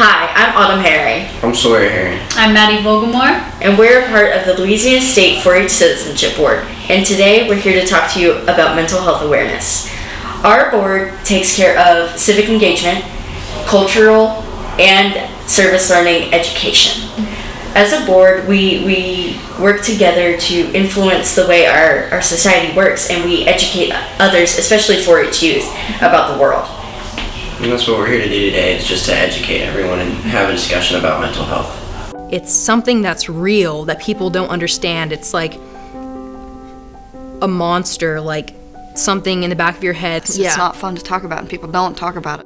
Hi, I'm Autumn Herring, I'm Sawyer Herring. I'm Maddie Vogelmore. and we're a part of the Louisiana State 4-H Citizenship Board. And today we're here to talk to you about mental health awareness. Our board takes care of civic engagement, cultural, and service learning education. As a board, we work together to influence the way our society works, and we educate others, especially 4-H youth, about the world. And that's what we're here to do today, is just to educate everyone and have a discussion about mental health. It's something that's real that people don't understand. It's like a monster, like something in the back of your head. It's not fun to talk about, and people don't talk about it.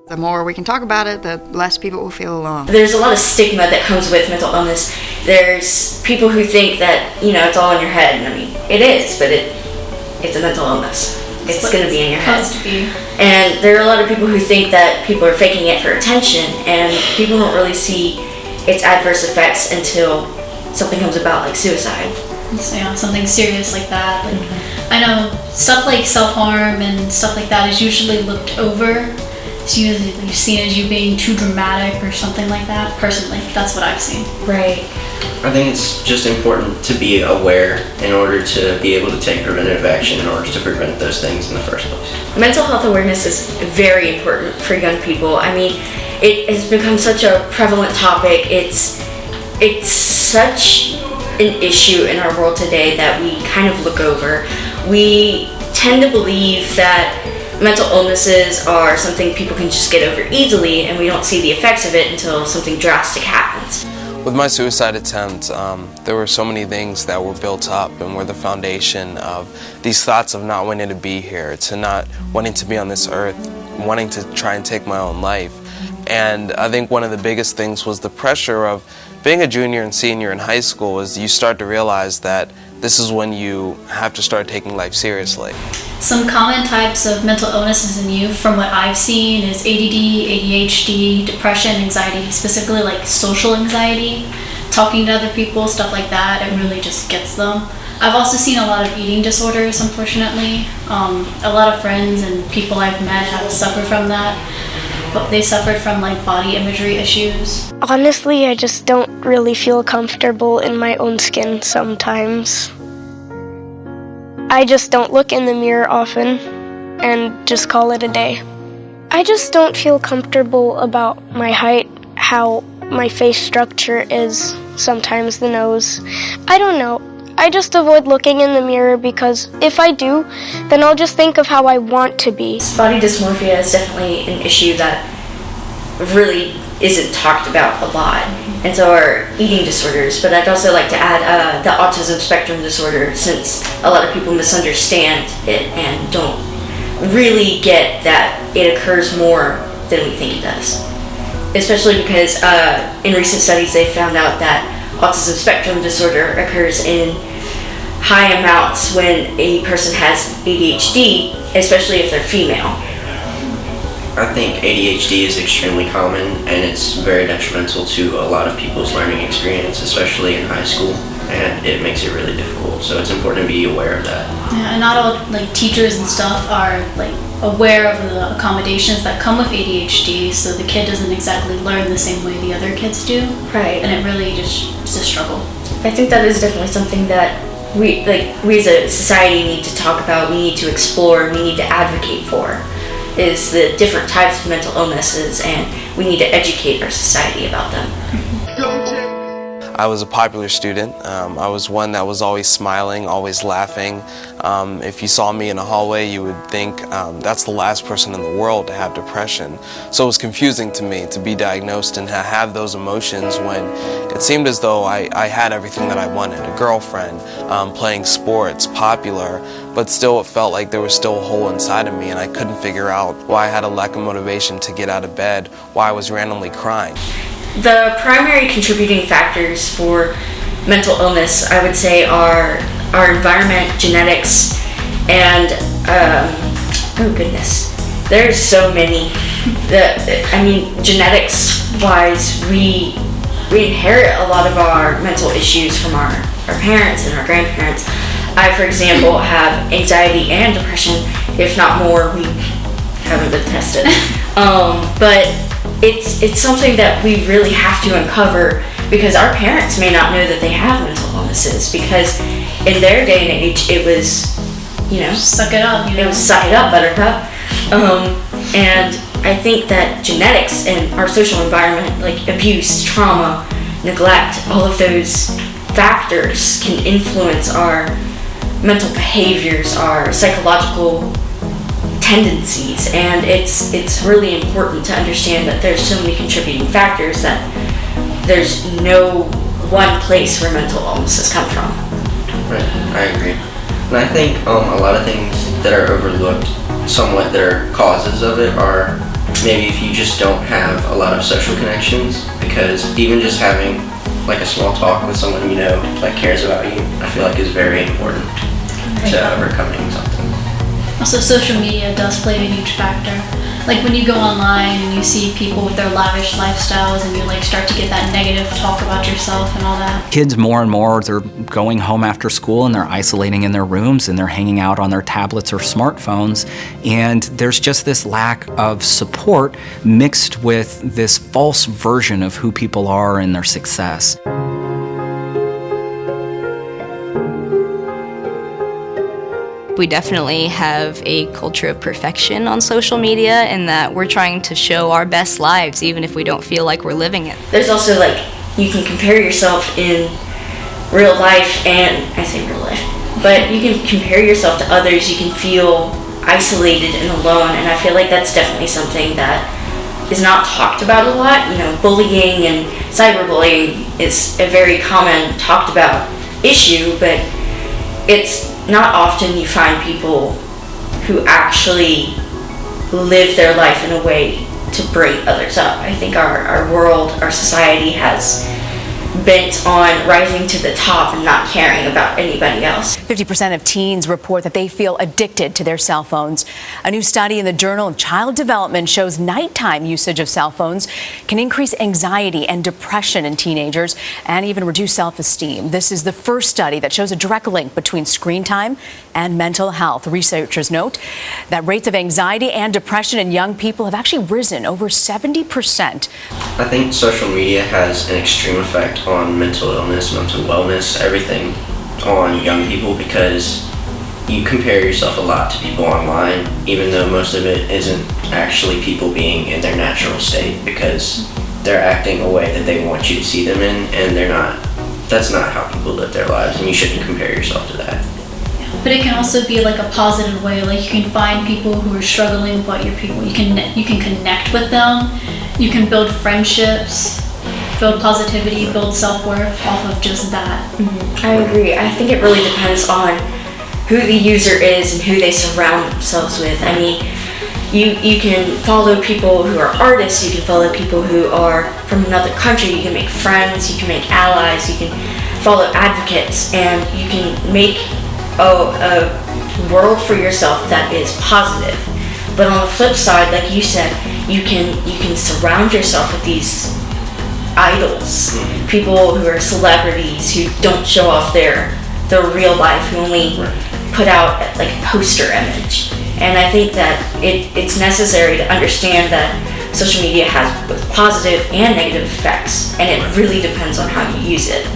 The more we can talk about it, the less people will feel alone. There's a lot of stigma that comes with mental illness. There's people who think that, it's all in your head. And I mean, it is, but it's a mental illness. It's going to be in your head. Supposed to be. And there are a lot of people who think that people are faking it for attention, and people don't really see its adverse effects until something comes about, like suicide. So, something serious like that. Like, I know stuff like self-harm and stuff like that is usually looked over. It's usually seen as you being too dramatic or something like that. Personally, that's what I've seen. Right. I think it's just important to be aware in order to be able to take preventative action in order to prevent those things in the first place. Mental health awareness is very important for young people. I mean, it has become such a prevalent topic. It's such an issue in our world today that we kind of look over. We tend to believe that mental illnesses are something people can just get over easily, and we don't see the effects of it until something drastic happens. With my suicide attempt, there were so many things that were built up and were the foundation of these thoughts of not wanting to be here, to not wanting to be on this earth, wanting to try and take my own life. And I think one of the biggest things was the pressure of being a junior and senior in high school. Is you start to realize that this is when you have to start taking life seriously. Some common types of mental illnesses in youth, from what I've seen, is ADD, ADHD, depression, anxiety, specifically like social anxiety, talking to other people, stuff like that. It really just gets them. I've also seen a lot of eating disorders, unfortunately. A lot of friends and people I've met have suffered from that. But they suffered from like body imagery issues. Honestly, I just don't really feel comfortable in my own skin sometimes. I just don't look in the mirror often and just call it a day. I just don't feel comfortable about my height, how my face structure is, sometimes the nose. I don't know. I just avoid looking in the mirror because if I do, then I'll just think of how I want to be. Body dysmorphia is definitely an issue that really isn't talked about a lot, and so are eating disorders. But I'd also like to add the autism spectrum disorder, since a lot of people misunderstand it and don't really get that it occurs more than we think it does. Especially because in recent studies they found out that autism spectrum disorder occurs in high amounts when a person has ADHD, especially if they're female. I think ADHD is extremely common, and it's very detrimental to a lot of people's learning experience, especially in high school, and it makes it really difficult. So it's important to be aware of that. Yeah, and not all like teachers and stuff are like aware of the accommodations that come with ADHD, so the kid doesn't exactly learn the same way the other kids do. Right. And it really it's a struggle. I think that is definitely something that we as a society need to talk about, we need to explore, we need to advocate for, is the different types of mental illnesses, and we need to educate our society about them. I was a popular student. I was one that was always smiling, always laughing. If you saw me in a hallway, you would think that's the last person in the world to have depression. So it was confusing to me to be diagnosed and have those emotions when it seemed as though I had everything that I wanted. A girlfriend, playing sports, popular, but still it felt like there was still a hole inside of me, and I couldn't figure out why I had a lack of motivation to get out of bed, why I was randomly crying. The primary contributing factors for mental illness, I would say, are our environment, genetics, and oh goodness, there's so many. Genetics-wise, we inherit a lot of our mental issues from our parents and our grandparents. I, for example, have anxiety and depression, if not more. We haven't been tested. But it's something that we really have to uncover, because our parents may not know that they have mental illnesses, because in their day and age it was, Suck it up, it was suck it up, buttercup. And I think that genetics and our social environment, like abuse, trauma, neglect, all of those factors can influence our mental behaviors, our psychological tendencies, and it's really important to understand that there's so many contributing factors, that there's no one place where mental illnesses come from. Right, I agree. And I think a lot of things that are overlooked somewhat that are causes of it are maybe if you just don't have a lot of social connections, because even just having like a small talk with someone that cares about you, I feel like is very important to overcoming something. Also, social media does play a huge factor. Like when you go online and you see people with their lavish lifestyles, and you start to get that negative talk about yourself and all that. Kids more and more, they're going home after school and they're isolating in their rooms and they're hanging out on their tablets or smartphones, and there's just this lack of support mixed with this false version of who people are and their success. We definitely have a culture of perfection on social media, in that we're trying to show our best lives even if we don't feel like we're living it. There's also you can compare yourself in real life, and I say real life, but you can compare yourself to others. You can feel isolated and alone, and I feel like that's definitely something that is not talked about a lot. Bullying and cyberbullying is a very common talked about issue, but it's not often you find people who actually live their life in a way to bring others up. I think our world, our society has bent on rising to the top and not caring about anybody else. 50% of teens report that they feel addicted to their cell phones. A new study in the Journal of Child Development shows nighttime usage of cell phones can increase anxiety and depression in teenagers and even reduce self-esteem. This is the first study that shows a direct link between screen time and mental health. Researchers note that rates of anxiety and depression in young people have actually risen over 70%. I think social media has an extreme effect on mental illness, mental wellness, everything on young people, because you compare yourself a lot to people online, even though most of it isn't actually people being in their natural state, because they're acting a way that they want you to see them in, and that's not how people live their lives, and you shouldn't compare yourself to that. But it can also be a positive way. You can find people who are struggling with what your people. You can connect with them. You can build friendships, build positivity, build self-worth off of just that. I agree. I think it really depends on who the user is and who they surround themselves with. I mean, you can follow people who are artists, you can follow people who are from another country, you can make friends, you can make allies, you can follow advocates, and you can make a world for yourself that is positive. But on the flip side, like you said, you can surround yourself with these idols, people who are celebrities who don't show off their real life, who only put out a poster image. And I think that it's necessary to understand that social media has both positive and negative effects, and it really depends on how you use it.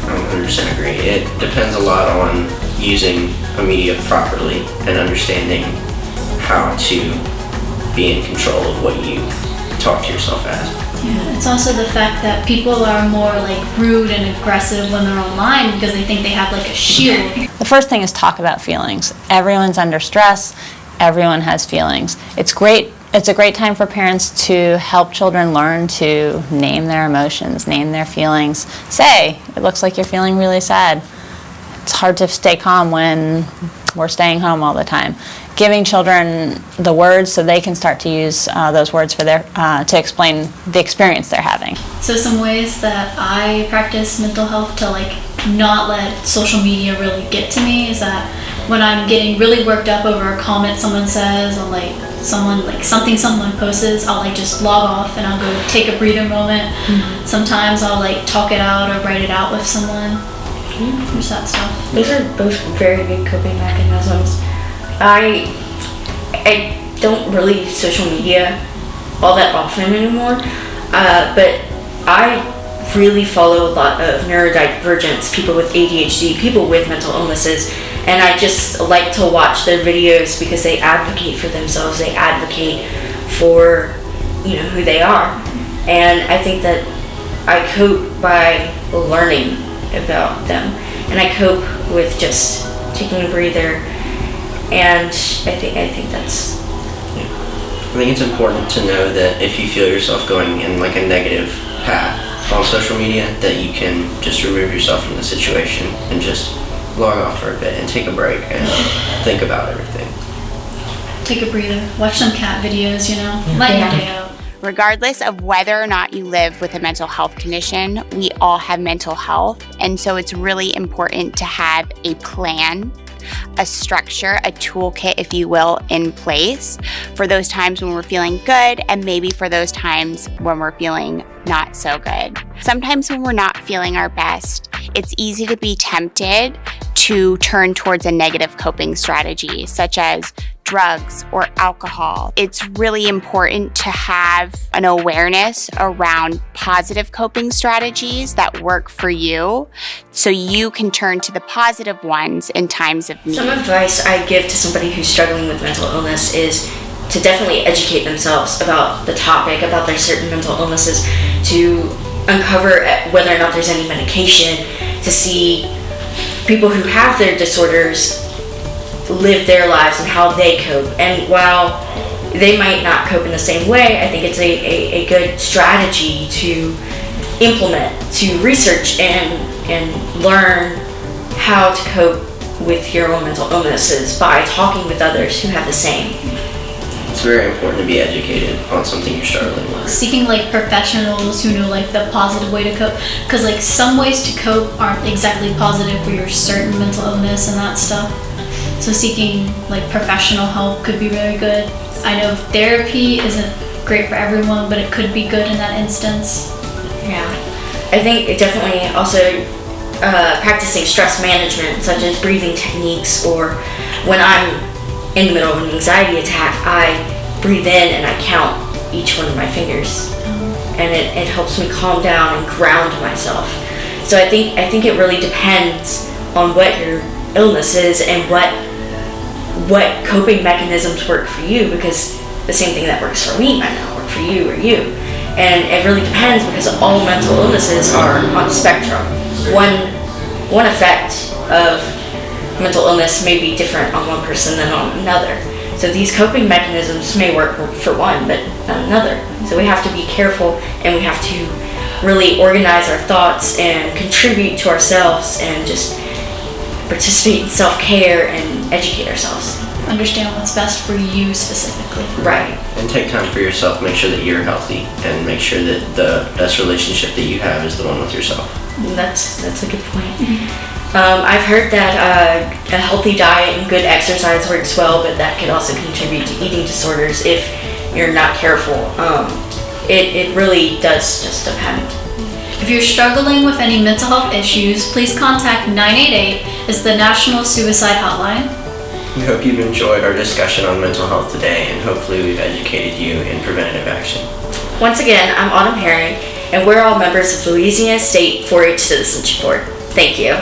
I 100% agree. It depends a lot on using a media properly and understanding how to be in control of what you talk to yourself as. Yeah, it's also the fact that people are more rude and aggressive when they're online because they think they have a shield. The first thing is talk about feelings. Everyone's under stress. Everyone has feelings. It's great. It's a great time for parents to help children learn to name their emotions, name their feelings. Say, it looks like you're feeling really sad. It's hard to stay calm when we're staying home all the time. Giving children the words so they can start to use those words for to explain the experience they're having. So some ways that I practice mental health to not let social media really get to me is that when I'm getting really worked up over a comment someone says or something someone posts, I'll just log off and I'll go take a breather moment. Mm-hmm. Sometimes I'll talk it out or write it out with someone. There's that stuff. Those are both very good coping mechanisms. I don't really use social media all that often anymore. But I really follow a lot of neurodivergence, people with ADHD, people with mental illnesses, and I just like to watch their videos because they advocate for themselves, they advocate for, you know, who they are. And I think that I cope by learning about them, and I cope with just taking a breather, and I think that's... I think it's important to know that if you feel yourself going in like a negative path on social media, that you can just remove yourself from the situation and just log off for a bit and take a break and think about everything. Take a breather. Watch some cat videos, you know? Lighten your day out. Regardless of whether or not you live with a mental health condition, we all have mental health. And so it's really important to have a plan, a structure, a toolkit, if you will, in place for those times when we're feeling good and maybe for those times when we're feeling not so good. Sometimes when we're not feeling our best, it's easy to be tempted to turn towards a negative coping strategy, such as drugs or alcohol. It's really important to have an awareness around positive coping strategies that work for you so you can turn to the positive ones in times of need. Some advice I give to somebody who's struggling with mental illness is to definitely educate themselves about the topic, about their certain mental illnesses, to uncover whether or not there's any medication, to see people who have their disorders live their lives and how they cope. And while they might not cope in the same way, I think it's a good strategy to implement, to research and learn how to cope with your own mental illnesses by talking with others who have the same. It's very important to be educated on something you're struggling with. Seeking like professionals who know like the positive way to cope, because like some ways to cope aren't exactly positive for your certain mental illness and that stuff. So seeking like professional help could be very good. I know therapy isn't great for everyone, but it could be good in that instance. Yeah, I think it definitely also practicing stress management, such as breathing techniques, or when I'm in the middle of an anxiety attack, I breathe in and I count each one of my fingers, and it helps me calm down and ground myself. So I think it really depends on what your illness is and what coping mechanisms work for you, because the same thing that works for me might not work for you or you. And it really depends, because all mental illnesses are on the spectrum. One effect of mental illness may be different on one person than on another. So these coping mechanisms may work for one, but not another. So we have to be careful, and we have to really organize our thoughts and contribute to ourselves and just participate in self-care and educate ourselves. Understand what's best for you specifically. Right. And take time for yourself, make sure that you're healthy, and make sure that the best relationship that you have is the one with yourself. That's a good point. I've heard that a healthy diet and good exercise works well, but that could also contribute to eating disorders if you're not careful. It really does just depend. If you're struggling with any mental health issues, please contact 988. It's the National Suicide Hotline. We hope you've enjoyed our discussion on mental health today, and hopefully we've educated you in preventative action. Once again, I'm Autumn Herring, and we're all members of the Louisiana State 4-H Citizenship Board. Thank you.